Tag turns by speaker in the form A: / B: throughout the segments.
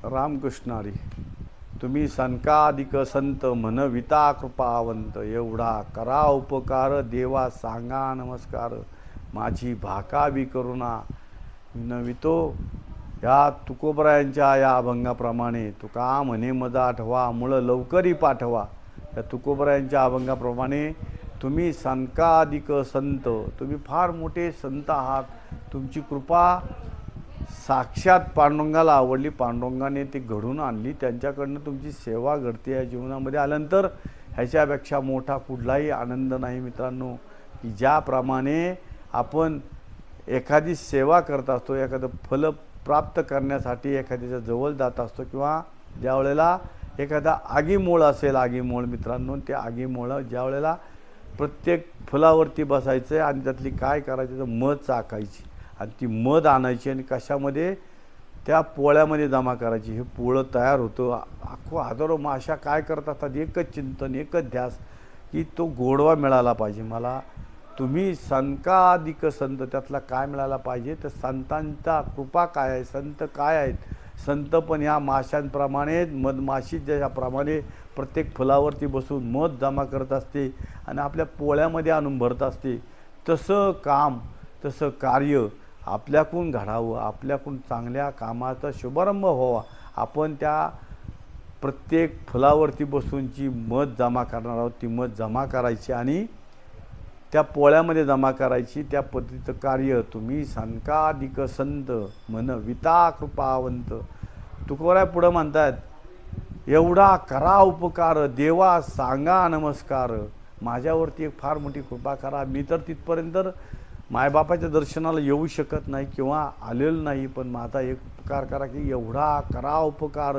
A: रामकृष्णारी तुम्ही सनकाधिक संत म्हणविता कृपावंत एवढा करा उपकार देवा सांगा नमस्कार माझी भाकावी करुणा विनवितो या तुकोबरायांच्या या अभंगाप्रमाणे तुका म्हणे मज आठवा मुळ लवकरी पाठवा। या तुकोबरायांच्या अभंगाप्रमाणे तुम्ही सनकाधिक संत, तुम्ही फार मोठे संत आहात, तुमची कृपा साक्षात पांडुरंगाला आवडली, पांडुरंगाने ती घडून आणली, त्यांच्याकडनं तुमची सेवा घडते या जीवनामध्ये आल्यानंतर ह्याच्यापेक्षा मोठा कुठलाही आनंद नाही मित्रांनो। की ज्याप्रमाणे आपण एखादी सेवा करत असतो, एखादं फल प्राप्त करण्यासाठी एखाद्याच्या जवळ जात असतो किंवा ज्या वेळेला एखादा आगीमोळ असेल, आगीमोळ मित्रांनो, ते आगीमोळ ज्या वेळेला प्रत्येक फुलावरती बसायचं आणि त्यातली काय करायचं तर मध चाकायची आणि ती मध आणायची आणि कशामध्ये त्या पोळ्यामध्ये जमा करायची। हे पोळं तयार होतं, अख्खो हजारो माशा काय करत असतात, एकच चिंतन एकच ध्यास की तो गोडवा मिळाला पाहिजे मला। तुम्ही संकाधिक संत, त्यातला काय मिळाला पाहिजे तर संतांचा कृपा काय आहे, संत काय आहेत, संत पण ह्या माशांप्रमाणे मधमाशी ज्याप्रमाणे प्रत्येक फुलावरती बसून मध जमा करत असते आणि आपल्या पोळ्यामध्ये आणून भरत असते, तसं काम तसं कार्य आपल्याकडून घडावं, आपल्याकडून चांगल्या कामाचा शुभारंभ व्हावा। आपण त्या प्रत्येक फुलावरती बसून जी मध जमा करणार आहोत ती मध जमा करायची आणि त्या पोळ्यामध्ये जमा करायची। त्या पद्धतीचं कार्य तुम्ही सनकाधिक संत म्हणविता कृपावंत। तुकोबराय पुढं म्हणतात एवढा करा उपकार देवा सांगा नमस्कार, माझ्यावरती एक फार मोठी कृपा करा। मी तर तिथपर्यंत मायबापाच्या दर्शनाला येऊ शकत नाही किंवा आलेलं नाही, पण माझा एक उपकार करा की एवढा करा उपकार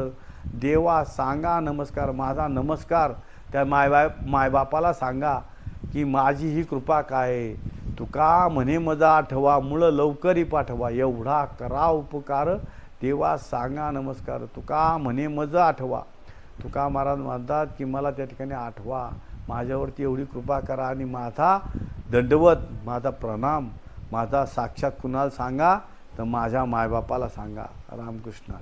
A: देवा सांगा नमस्कार, माझा नमस्कार त्या मायबापाला सांगा की माझी ही कृपा काय, तुका म्हणे मज आठवा मुळ लवकरी पाठवा। एवढा करा उपकार देवा सांगा नमस्कार, तुका म्हणे मज आठवा। तुका महाराज म्हणतात की मला त्या ठिकाणी आठवा, माझ्यावरती एवढी कृपा करा आणि माझा दंडवत, माझा प्रणाम, माझा साक्षात कुणाला सांगा तर माझ्या मायबापाला सांगा। रामकृष्ण।